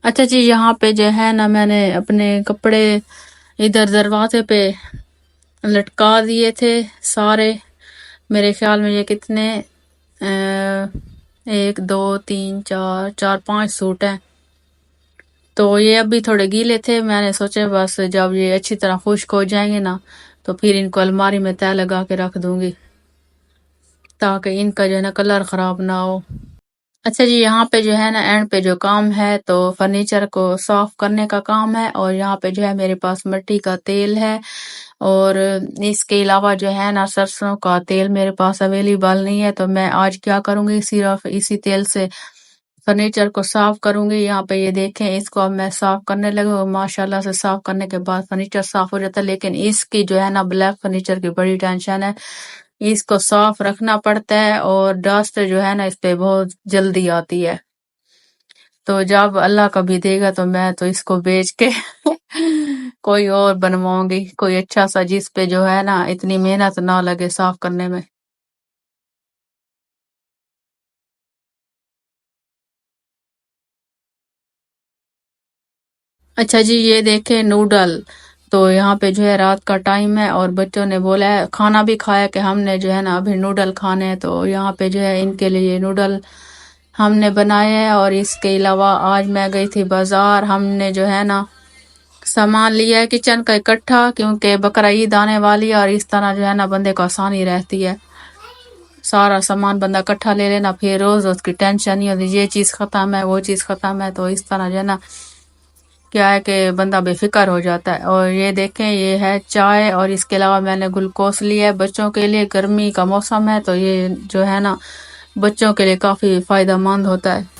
अच्छा जी, यहाँ पे जो है ना मैंने अपने कपड़े इधर दरवाजे पे लटका दिए थे सारे। मेरे ख्याल में ये कितने 1 2 3 4 4 5 सूट हैं। तो ये अभी थोड़े गीले थे, मैंने सोचा बस जब ये अच्छी तरह खुश्क हो जाएंगे ना तो फिर इनको अलमारी में तय लगा के रख दूंगी ताकि इनका जो है ना कलर खराब ना हो। अच्छा जी, यहाँ पे जो है ना एंड पे जो काम है तो फर्नीचर को साफ करने का काम है, और यहाँ पे जो है मेरे पास मिट्टी का तेल है, और इसके अलावा जो है ना सरसों का तेल मेरे पास अवेलेबल नहीं है। तो मैं आज क्या करूंगी, सिर्फ इसी तेल से फर्नीचर को साफ करूंगी। यहाँ पे ये देखें, इसको अब मैं साफ करने लगी और माशाल्लाह से साफ करने के बाद फर्नीचर साफ हो जाता है। लेकिन इसकी जो है ना ब्लैक फर्नीचर की बड़ी टेंशन है, इसको साफ रखना पड़ता है और डस्ट जो है ना इस पे बहुत जल्दी आती है। तो जब अल्लाह कभी देगा तो मैं तो इसको बेच के कोई और बनवाऊंगी, कोई अच्छा सा जिस पे जो है ना इतनी मेहनत ना लगे साफ करने में। अच्छा जी, ये देखे नूडल। तो यहाँ पे जो है रात का टाइम है और बच्चों ने बोला है, खाना भी खाया कि हमने जो है ना अभी नूडल खाने हैं। तो यहाँ पे जो है इनके लिए नूडल हमने बनाए हैं। और इसके अलावा आज मैं गई थी बाजार, हमने जो है ना सामान लिया है किचन का इकट्ठा, क्योंकि बकरा ईद आने वाली है और इस तरह जो है ना बंदे को आसानी रहती है। सारा सामान बंदा इकट्ठा ले लेना, फिर रोज उसकी टेंशन नहीं होती ये चीज खत्म है वो चीज खत्म है। तो इस तरह जो है ना क्या है कि बंदा बेफिक्र हो जाता है। और ये देखें, ये है चाय, और इसके अलावा मैंने ग्लूकोज लिया है बच्चों के लिए। गर्मी का मौसम है तो ये जो है ना बच्चों के लिए काफी फायदेमंद होता है।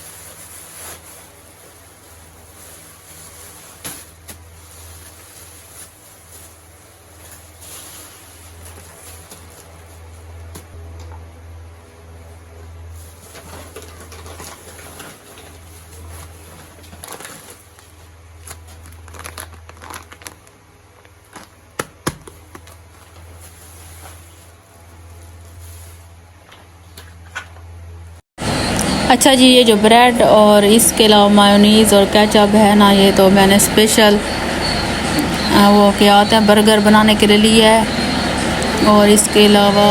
अच्छा जी, ये जो ब्रेड और इसके अलावा मायोनीज और केचप है ना, ये तो मैंने स्पेशल वो क्या होता है बर्गर बनाने के लिए लिया है। और इसके अलावा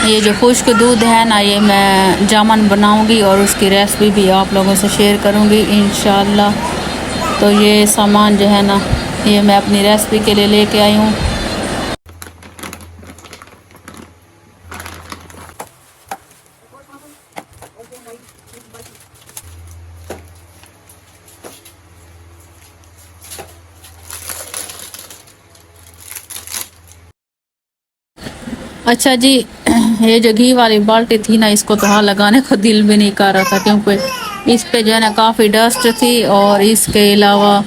ये जो खुश्क दूध है ना, ये मैं जामुन बनाऊंगी और उसकी रेसिपी भी आप लोगों से शेयर करूंगी इंशाल्लाह। तो ये सामान जो है ना ये मैं अपनी रेसिपी के लिए लेके आई हूँ। अच्छा जी, ये जो घी वाली बाल्टी थी ना, इसको तो हाथ लगाने को दिल भी नहीं कर रहा था, क्योंकि इस पे जो है ना काफ़ी डस्ट थी, और इसके अलावा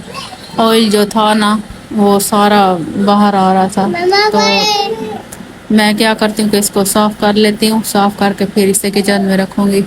ऑयल जो था ना वो सारा बाहर आ रहा था। तो मैं क्या करती हूँ कि इसको साफ कर लेती हूँ, साफ करके फिर इसे किचन में रखूँगी।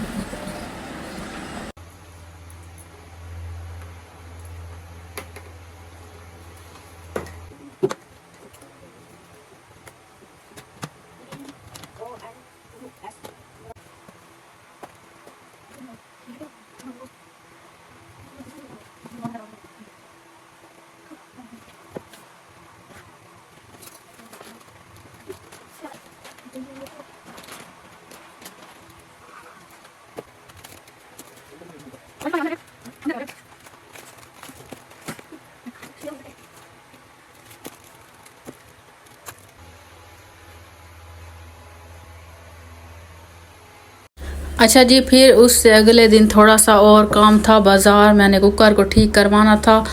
अच्छा जी, फिर उससे अगले दिन थोड़ा सा और काम था बाज़ार, मैंने कुकर को ठीक करवाना था।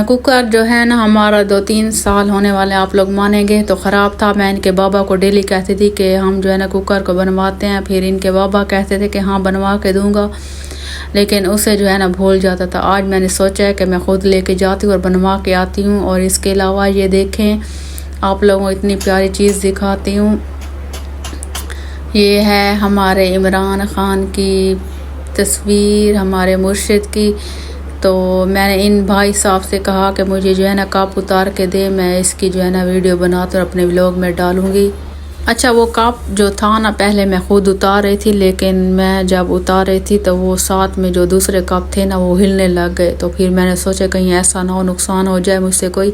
कुकर जो है ना हमारा 2 3 साल होने वाले आप लोग मानेंगे, तो ख़राब था। मैं इनके बाबा को डेली कहती थी कि हम जो है ना कुकर को बनवाते हैं, फिर इनके बाबा कहते थे कि हाँ बनवा के दूंगा, लेकिन उसे जो है ना भूल जाता था। आज मैंने सोचा है कि मैं ख़ुद लेके जाती हूँ और बनवा के आती हूँ। और इसके अलावा ये देखें, आप लोगों को इतनी प्यारी चीज़ दिखाती हूँ। ये है हमारे इमरान ख़ान की तस्वीर, हमारे मुर्शिद की। तो मैंने इन भाई साहब से कहा कि मुझे जो है ना कप उतार के दे, मैं इसकी जो है ना वीडियो बनाकर अपने व्लॉग में डालूँगी। अच्छा वो कप जो था ना पहले मैं खुद उतार रही थी, लेकिन मैं जब उतार रही थी तो वो साथ में जो दूसरे कप थे ना वो हिलने लग गए। तो फिर मैंने सोचा कहीं ऐसा ना हो नुकसान हो जाए मुझसे कोई।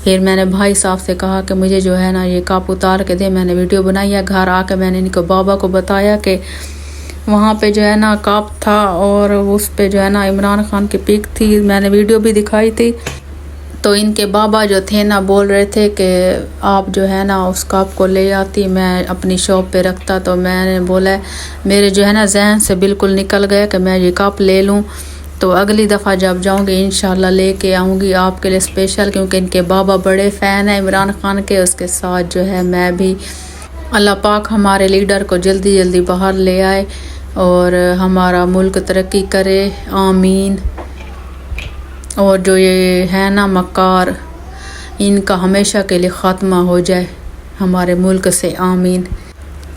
फिर मैंने भाई साहब से कहा कि मुझे जो है ना ये कप उतार के दे। मैंने वीडियो बनाई है, घर आके मैंने इनको बाबा को बताया कि वहाँ पे जो है ना कप था और उस पे जो है ना इमरान खान की पिक थी, मैंने वीडियो भी दिखाई थी। तो इनके बाबा जो थे ना बोल रहे थे कि आप जो है ना उस कप को ले आती, मैं अपनी शॉप पे रखता। तो मैंने बोला मेरे जो है ना जहन से बिल्कुल निकल गया कि मैं ये कप ले लूँ। तो अगली दफ़ा जब जाऊँगी इंशाल्लाह लेके आऊँगी आपके लिए स्पेशल, क्योंकि इनके बाबा बड़े फ़ैन हैं इमरान खान के। उसके साथ जो है मैं भी। अल्लाह पाक हमारे लीडर को जल्दी जल्दी बाहर ले आए और हमारा मुल्क तरक्की करे, आमीन। और जो ये है ना मक्कार, इनका हमेशा के लिए ख़ात्मा हो जाए हमारे मुल्क से, आमीन।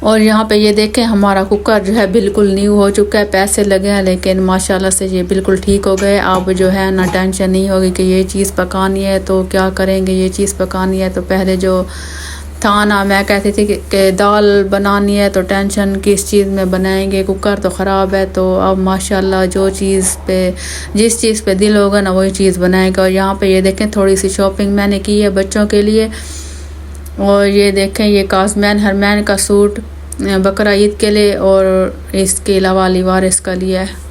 और यहाँ पे ये देखें हमारा कुकर जो है बिल्कुल न्यू हो चुका है, पैसे लगे हैं लेकिन माशाल्लाह से ये बिल्कुल ठीक हो गए। अब जो है ना टेंशन नहीं होगी कि ये चीज़ पकानी है तो क्या करेंगे, ये चीज़ पकानी है। तो पहले जो था ना मैं कहती थी कि दाल बनानी है तो टेंशन किस चीज़ में बनाएंगे, कुकर तो ख़राब है। तो अब माशाल्लाह जो चीज़ पे जिस चीज़ पे दिल होगा ना वही चीज़ बनाएगा। और यहाँ पे ये देखें थोड़ी सी शॉपिंग मैंने की है बच्चों के लिए। और ये देखें ये काज़मैन हरमैन का सूट बकरा ईद के लिए, और इसके अलावा लिवारिस का लिया है।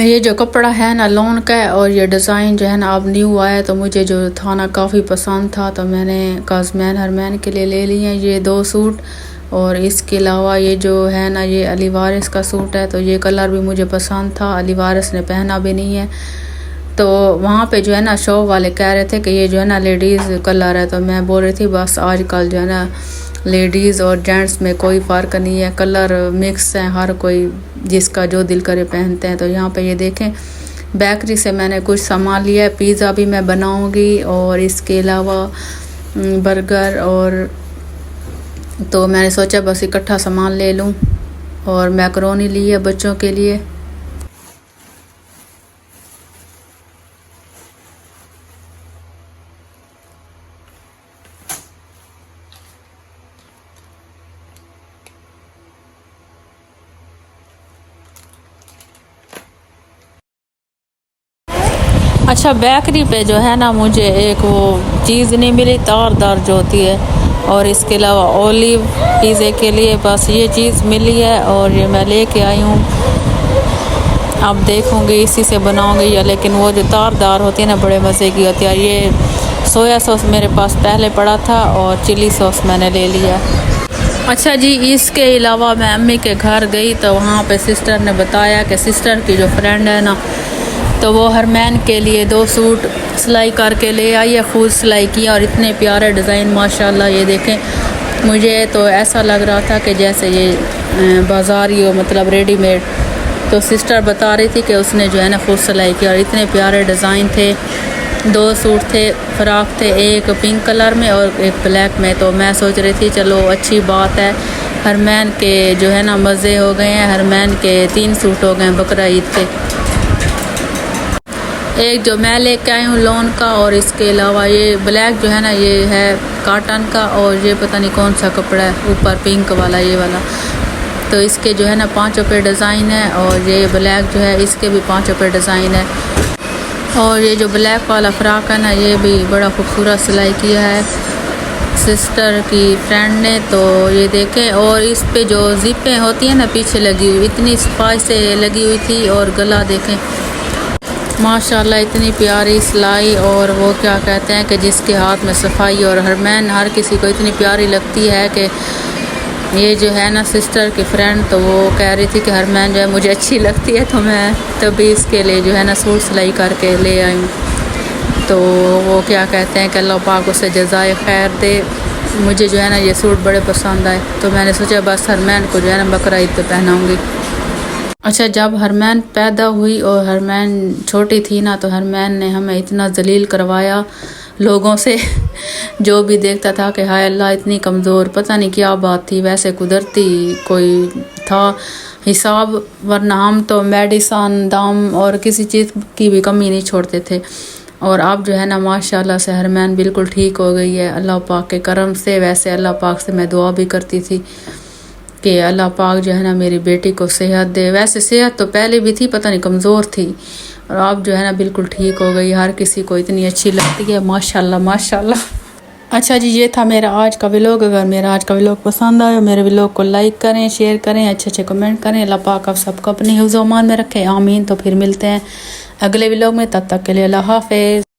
ये जो कपड़ा है ना लॉन का है और ये डिज़ाइन जो है ना अब न्यू आया है, तो मुझे जो था ना काफ़ी पसंद था तो मैंने काज़मैन हरमैन के लिए ले लिए हैं ये 2 सूट। और इसके अलावा ये जो है ना ये अली वारिस का सूट है, तो ये कलर भी मुझे पसंद था, अली वारिस ने पहना भी नहीं है। तो वहाँ पे जो है ना शॉप वाले कह रहे थे कि ये जो है ना लेडीज़ कलर है, तो मैं बोल रही थी बस आजकल जो है ना लेडीज़ और जेंट्स में कोई फ़र्क नहीं है, कलर मिक्स हैं, हर कोई जिसका जो दिल करे पहनते हैं। तो यहाँ पे ये देखें बेकरी से मैंने कुछ सामान लिया है, पिज़्ज़ा भी मैं बनाऊँगी और इसके अलावा बर्गर। और तो मैंने सोचा बस इकट्ठा सामान ले लूँ। और मैकरोनी ली है बच्चों के लिए। अच्छा बेकरी पे जो है ना मुझे एक वो चीज़ नहीं मिली तारदार जो होती है, और इसके अलावा ओलिव पिज़्ज़े के लिए बस ये चीज़ मिली है और ये मैं लेके आई हूँ। अब देखूँगी इसी से बनाऊँगी या, लेकिन वो जो तारदार होती है ना बड़े मज़े की होती है। ये सोया सॉस मेरे पास पहले पड़ा था और चिली सॉस मैंने ले लिया। अच्छा जी, इसके अलावा मैं अम्मी के घर गई तो वहाँ पे सिस्टर ने बताया कि सिस्टर की जो फ्रेंड है ना तो वो हरमैन के लिए 2 सूट सिलाई करके ले आई है, खुद सिलाई किया और इतने प्यारे डिज़ाइन माशाल्लाह। ये देखें मुझे तो ऐसा लग रहा था कि जैसे ये बाज़ारी हो, मतलब रेडीमेड। तो सिस्टर बता रही थी कि उसने जो है ना खुद सिलाई किया और इतने प्यारे डिज़ाइन थे। 2 सूट थे, फ़्रॉक थे, एक पिंक कलर में और एक ब्लैक में। तो मैं सोच रही थी चलो अच्छी बात है, हरमैन के जो है ना मज़े हो गए हैं। हरमैन के 3 सूट हो गए बकरा ईद के। एक जो मैं लेके आई हूँ लॉन का, और इसके अलावा ये ब्लैक जो है ना ये है कॉटन का, और ये पता नहीं कौन सा कपड़ा है ऊपर पिंक वाला ये वाला। तो इसके जो है ना 5 पे डिज़ाइन है, और ये ब्लैक जो है इसके भी 5 पे डिज़ाइन है। और ये जो ब्लैक वाला फ्रॉक है ना ये भी बड़ा खूबसूरत सिलाई किया है सिस्टर की फ्रेंड ने। तो ये देखें, और इस पे जो ज़िपें होती हैं ना पीछे लगी हुई, इतनी सफाई से लगी हुई थी। और गला देखें माशाल्लाह इतनी प्यारी सिलाई, और वो क्या कहते हैं कि जिसके हाथ में सफाई। और हरमैन हर किसी को इतनी प्यारी लगती है कि ये जो है ना सिस्टर की फ्रेंड, तो वो कह रही थी कि हरमैन जो है मुझे अच्छी लगती है, तो मैं तभी इसके लिए जो है ना सूट सिलाई करके ले आई हूँ। तो वो क्या कहते हैं कि अल्लाह पाक उसे जज़ाए खैर दे। मुझे जो है ना ये सूट बड़े पसंद आए, तो मैंने सोचा बस हरमैन को जो है ना बकरा ईद पे पहनाऊँगी। अच्छा, जब हरमैन पैदा हुई और हरमैन छोटी थी ना, तो हरमैन ने हमें इतना जलील करवाया लोगों से जो भी देखता था कि हाय अल्लाह इतनी कमज़ोर, पता नहीं क्या बात थी, वैसे कुदरती कोई था हिसाब, वरना हम तो मेडिसन दाम और किसी चीज़ की भी कमी नहीं छोड़ते थे। और अब जो है ना माशाल्लाह से हरमैन बिल्कुल ठीक हो गई है अल्लाह पाक के करम से। वैसे अल्लाह पाक से मैं दुआ भी करती थी कि अल्लाह पाक जो है ना मेरी बेटी को सेहत दे। वैसे सेहत तो पहले भी थी, पता नहीं कमज़ोर थी, और अब जो है ना बिल्कुल ठीक हो गई। हर किसी को इतनी अच्छी लगती है, माशाल्लाह माशाल्लाह। अच्छा जी, ये था मेरा आज का व्लॉग। अगर मेरा आज का व्लॉग पसंद आया, मेरे व्लॉग को लाइक करें, शेयर करें, अच्छे अच्छे कमेंट करें। अल्लाह पाक आप सबको अपने हिफ्ज़-ओ-अमान में रखे, आमीन। तो फिर मिलते हैं अगले व्लॉग में, तब तक के लिए अल्लाह हाफ़िज़।